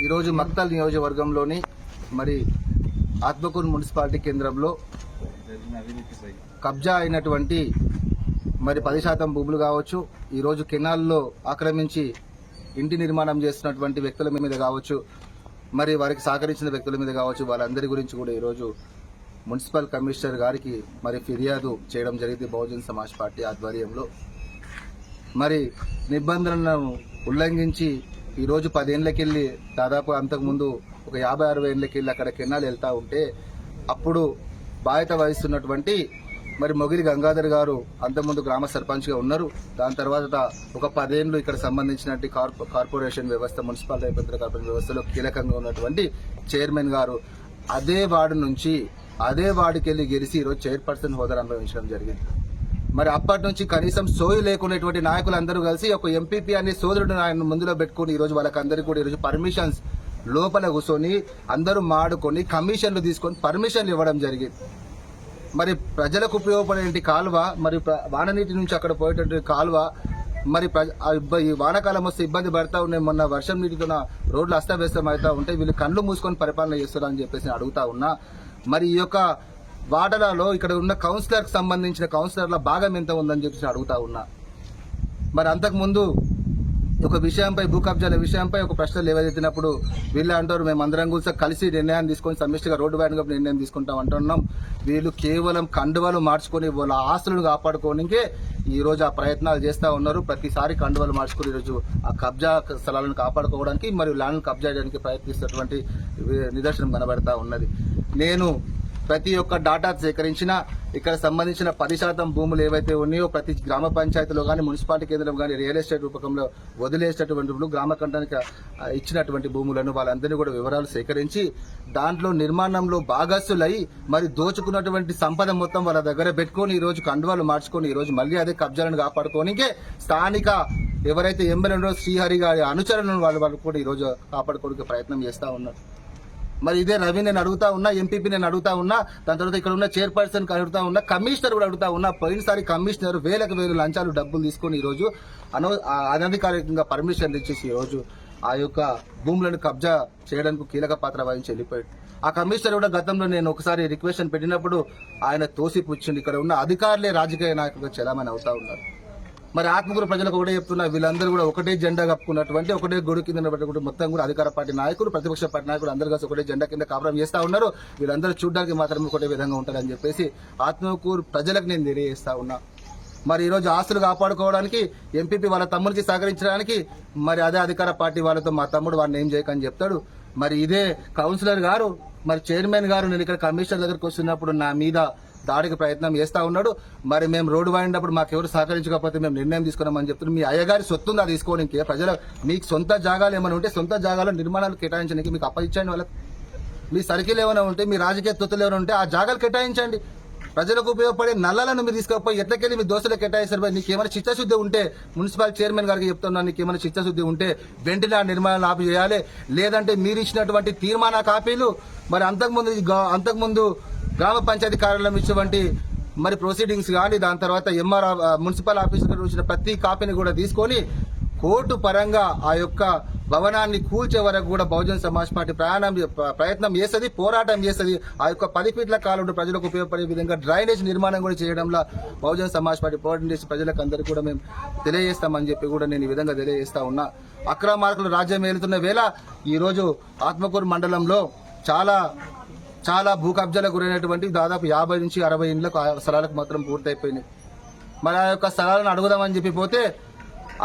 ఈరోజు మక్తల్ నియోజకవర్గంలోని మరి ఆత్మకూరు మున్సిపాలిటీ కేంద్రంలో కబ్జా అయినటువంటి మరి 10% భూములు కావచ్చు, ఈరోజు కెనాల్లో ఆక్రమించి ఇంటి నిర్మాణం చేస్తున్నటువంటి వ్యక్తుల మీద కావచ్చు, మరి వారికి సహకరించిన వ్యక్తుల మీద కావచ్చు, వాళ్ళందరి గురించి కూడా ఈరోజు మున్సిపల్ కమిషనర్ గారికి మరి ఫిర్యాదు చేయడం జరిగింది. బహుజన్ సమాజ్ పార్టీ ఆధ్వర్యంలో మరి నిబంధనలను ఉల్లంఘించి ఈరోజు 10 ఏళ్లకెళ్ళి దాదాపు అంతకుముందు ఒక 50-60 ఏళ్లకెళ్ళి అక్కడ కెనాల్ వెళ్తా ఉంటే అప్పుడు బాధ్యత వహిస్తున్నటువంటి మరి మొగిలి గంగాధర్ గారు అంతకుముందు గ్రామ సర్పంచ్గా ఉన్నారు. దాని తర్వాత ఒక 10 ఏళ్లు ఇక్కడ సంబంధించినటువంటి కార్పొరేషన్ వ్యవస్థ, మున్సిపాలిటీ కార్పొరేషన్ వ్యవస్థలో కీలకంగా ఉన్నటువంటి చైర్మన్ గారు అదే వార్డు నుంచి అదే వార్డుకి వెళ్ళి గెలిచి ఈరోజు చైర్పర్సన్ హోదా అనుభవించడం జరిగింది. మరి అప్పటి నుంచి కనీసం సోయి లేకునేటువంటి నాయకులందరూ కలిసి ఒక ఎంపీపీ అనే సోదరుడు ఆయన ముందులో పెట్టుకుని ఈరోజు వాళ్ళకందరికీ కూడా ఈరోజు పర్మిషన్స్ లోపల కూర్చొని అందరూ మాడుకొని కమిషన్లు తీసుకొని పర్మిషన్లు ఇవ్వడం జరిగింది. మరి ప్రజలకు ఉపయోగపడే కాలువ, మరి వాననీటి నుంచి అక్కడ పోయేటువంటి కాలువ, మరి ఈ వానాకాలం వస్తే ఇబ్బంది పడతా ఉన్నాయి. మొన్న వర్షం నీటితో రోడ్లు అస్తవ్యస్తం అవుతా ఉంటే వీళ్ళు కళ్ళు మూసుకొని పరిపాలన చేస్తారని చెప్పేసి అడుగుతా ఉన్నా. మరి ఈ యొక్క వాటలలో ఇక్కడ ఉన్న కౌన్సిలర్కి సంబంధించిన కౌన్సిలర్ల భాగం ఎంత ఉందని చెప్పేసి అడుగుతా ఉన్నా. మరి అంతకుముందు ఒక విషయంపై, భూ కబ్జాల విషయంపై ఒక ప్రశ్న లేవనెత్తినప్పుడు వీళ్ళు అంటారు మేము అందరం కూడా కలిసి నిర్ణయాన్ని తీసుకొని సమిష్టిగా రోడ్డు బ్యాన్ నిర్ణయం తీసుకుంటాం అంటున్నాం. వీళ్ళు కేవలం కండువలు మార్చుకొని వాళ్ళ ఆస్తులను కాపాడుకోనికే ఈ రోజు ఆ ప్రయత్నాలు చేస్తూ ఉన్నారు. ప్రతిసారి కండువలు మార్చుకుని ఈరోజు ఆ కబ్జా స్థలాలను కాపాడుకోవడానికి మరియు ల్యాండ్ కబ్జా చేయడానికి ప్రయత్నిస్తున్నటువంటి నిదర్శనం కనబడతా ఉన్నది. నేను ప్రతి ఒక్క డాటా సేకరించిన ఇక్కడ సంబంధించిన 10% భూములు ఏవైతే ఉన్నాయో ప్రతి గ్రామ పంచాయతీలో కానీ మున్సిపాలిటీ కేంద్రం కానీ రియల్ ఎస్టేట్ రూపకంలో వదిలేసేటువంటి గ్రామ కంటానికి ఇచ్చినటువంటి భూములను వాళ్ళందరినీ కూడా వివరాలు సేకరించి దాంట్లో నిర్మాణంలో భాగస్తులై మరి దోచుకున్నటువంటి సంపద మొత్తం వాళ్ళ దగ్గర పెట్టుకొని ఈరోజు కండువాలు మార్చుకొని ఈరోజు మళ్ళీ అదే కబ్జాలను కాపాడుకోనికే స్థానిక ఎవరైతే ఎమ్మెల్యే శ్రీహరి గారి అనుచరులను వాళ్ళు కూడా ఈరోజు కాపాడుకోవడానికి ప్రయత్నం చేస్తూ ఉన్నారు. మరి ఇదే రవి నేను అడుగుతా ఉన్నా, ఎంపీపీ నేను అడుగుతా ఉన్నా, దాని తర్వాత ఇక్కడ ఉన్న చైర్పర్సన్ అడుగుతా ఉన్నా, కమిషనర్ కూడా అడుగుతా ఉన్నా. పోయినసారి కమిషనర్ వేలకు వేలు లంచాలు డబ్బులు తీసుకొని ఈరోజు అనధికారికంగా పర్మిషన్ ఇచ్చేసి ఈరోజు ఆ యొక్క భూములను కబ్జా చేయడానికి కీలక పాత్ర వహించి వెళ్ళిపోయాడు. ఆ కమిషనర్ కూడా గతంలో నేను ఒకసారి రిక్వెస్ట్ పెట్టినప్పుడు ఆయన తోసిపుచ్చింది. ఇక్కడ ఉన్న అధికారులే రాజకీయ నాయకులుగా చలామణి అవుతా ఉన్నారు. మరి ఆత్మకూరు ప్రజలకు ఒకటే చెప్తున్నా, వీళ్ళందరూ కూడా ఒకటే జెండా కప్పుకున్నటువంటి ఒకటే గొడుగు కింద మొత్తం కూడా అధికార పార్టీ నాయకులు, ప్రతిపక్ష పార్టీ నాయకులు అందరూ కలిసి ఒకటే జెండా కింద కాపురం చేస్తా ఉన్నారు. వీళ్ళందరూ చూడడానికి మాత్రమే ఒకటే విధంగా ఉంటారని చెప్పేసి ఆత్మకూరు ప్రజలకు నేను తెలియజేస్తా ఉన్నా. మరి ఈరోజు ఆస్తులు కాపాడుకోవడానికి ఎంపీపీ వాళ్ళ తమ్ముడికి సహకరించడానికి మరి అదే అధికార పార్టీ వాళ్ళతో మా తమ్ముడు వాడిని ఏం చేయకని చెప్తాడు. మరి ఇదే కౌన్సిలర్ గారు, మరి చైర్మన్ గారు నేను ఇక్కడ కమిషనర్ దగ్గరకు వస్తున్నప్పుడు నా మీద దాడికి ప్రయత్నం చేస్తా ఉన్నాడు. మరి మేము రోడ్డు వాడినప్పుడు మాకెవరు సహకరించకపోతే మేము నిర్ణయం తీసుకున్నామని చెప్తున్నాం. మీ అయ్యగారి సొత్తుందా తీసుకోవడానికి? ప్రజల మీకు సొంత జాగాలు ఏమైనా ఉంటే సొంత జాగాలో నిర్మాణాలు కేటాయించడానికి మీకు అప్పగించండి. వాళ్ళకి మీ సర్కిల్ ఏమైనా ఉంటే, మీ రాజకీయ తొత్తులు ఏమైనా ఉంటే ఆ జాగాలు కేటాయించండి. ప్రజలకు ఉపయోగపడే నల్లలను మీరు తీసుకపోయి ఎట్లకెళ్ళి మీ దోస్తులు కేటాయిస్తారు. నీకేమైనా చిత్తశుద్ధి ఉంటే మున్సిపల్ చైర్మన్ గారికి చెప్తున్నాను, నీకేమైనా చిత్తశుద్ధి ఉంటే వెంటనే ఆ నిర్మాణాలు ఆపి చేయాలి. లేదంటే మీరు ఇచ్చినటువంటి తీర్మాన కాపీలు, మరి అంతకుముందు గ్రామ పంచాయతీ కార్యాలయం ఇచ్చినటువంటి మరి ప్రొసీడింగ్స్ కానీ, దాని తర్వాత ఎంఆర్ మున్సిపల్ ఆఫీసర్ ఇచ్చిన ప్రతి కాపీని కూడా తీసుకొని కోర్టు పరంగా ఆ యొక్క భవనాన్ని కూల్చే వరకు కూడా బహుజన్ సమాజ్ పార్టీ ప్రయత్నం చేస్తుంది, పోరాటం చేస్తుంది. ఆ యొక్క 10 ఫీట్ల కాలంలో ప్రజలకు ఉపయోగపడే విధంగా డ్రైనేజ్ నిర్మాణం కూడా చేయడంలో బహుజన్ సమాజ్ పార్టీ పోరాటం చేసి ప్రజలకు అందరికీ కూడా మేము తెలియజేస్తామని చెప్పి కూడా నేను ఈ విధంగా తెలియజేస్తా ఉన్నా. అక్రమార్కులు రాజ్యం ఏలుతున్న వేళ ఈరోజు ఆత్మకూరు మండలంలో చాలా భూ కబ్జాలకు గురైనటువంటి దాదాపు 50 నుంచి 60 ఇండ్ల స్థలాలకు మాత్రం పూర్తయిపోయినాయి. మరి ఆ యొక్క స్థలాలను అడుగుదామని చెప్పి పోతే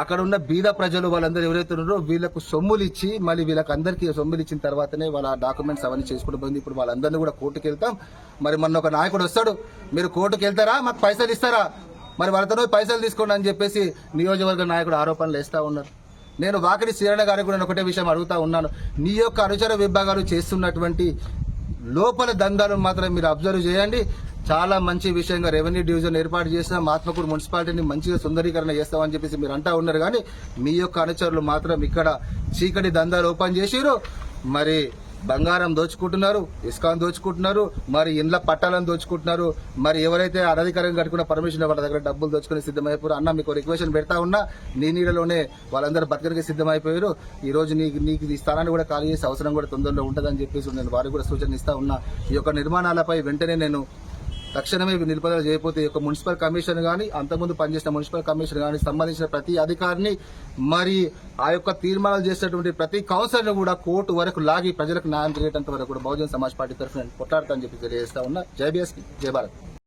అక్కడ ఉన్న బీద ప్రజలు వాళ్ళందరూ ఎవరైతే ఉన్నారో వీళ్ళకు సొమ్ములు ఇచ్చి మళ్ళీ వీళ్ళకి అందరికీ సొమ్ములు ఇచ్చిన తర్వాతనే వాళ్ళ డాక్యుమెంట్స్ అవన్నీ చేసుకుంటూ పోయింది. ఇప్పుడు వాళ్ళందరినీ కూడా కోర్టుకు వెళ్తాం. మరి మొన్న ఒక నాయకుడు వస్తాడు, మీరు కోర్టుకు వెళ్తారా, మాకు పైసలు ఇస్తారా, మరి వాళ్ళతో పైసలు తీసుకోండి అని చెప్పేసి నియోజకవర్గ నాయకుడు ఆరోపణలు వేస్తూ ఉన్నారు. నేను వాకిడి శ్రీరణ గారికి కూడా ఒకటే విషయం అడుగుతా ఉన్నాను. నీ యొక్క అనుచర విభాగాలు చేస్తున్నటువంటి లోపల దందాలను మాత్రం మీరు అబ్జర్వ్ చేయండి. చాలా మంచి విషయంగా రెవెన్యూ డివిజన్ ఏర్పాటు చేసినాం, ఆత్మకూరు మున్సిపాలిటీని మంచిగా సుందరీకరణ చేస్తామని చెప్పేసి మీరు అంటా ఉన్నారు. కానీ మీ యొక్క అనుచరులు మాత్రం ఇక్కడ చీకటి దందాలు ఓపెన్ చేసిరు. మరి బంగారం దోచుకుంటున్నారు, ఇస్కాన్ దోచుకుంటున్నారు, మరి ఇండ్ల పట్టాలను దోచుకుంటున్నారు. మరి ఎవరైతే అనధికారంగా కట్టుకున్న పర్మిషన్ వాళ్ళ దగ్గర డబ్బులు దోచుకుని సిద్ధమైపోయారు. అన్న మీకు రిక్వెషన్ పెడతా ఉన్నా, నీ నీడలోనే వాళ్ళందరూ బతకడానికి సిద్ధమైపోయారు. ఈ రోజు నీకు ఈ స్థానాన్ని కూడా ఖాళీ చేసే అవసరం కూడా తొందరలో ఉంటుందని చెప్పేసి నేను వారికి కూడా సూచన ఇస్తా ఉన్నా. ఈ యొక్క నిర్మాణాలపై వెంటనే నేను తక్షణమే నిలుపుదల చేయకపోతే ఈ యొక్క మున్సిపల్ కమిషన్ కానీ, అంతకుముందు పనిచేసిన మున్సిపల్ కమిషన్ కానీ, సంబంధించిన ప్రతి అధికారిని, మరి ఆ యొక్క తీర్మానాలు చేసినటువంటి ప్రతి కౌన్సిలర్ను కూడా కోర్టు వరకు లాగి ప్రజలకు న్యాయం చేయడంత వరకు కూడా బహుజన్ సమాజ్ పార్టీ తరఫున కొట్లాడతానని చెప్పి తెలియజేస్తా ఉన్నా. జై బీఎస్పీ, జై భారత్.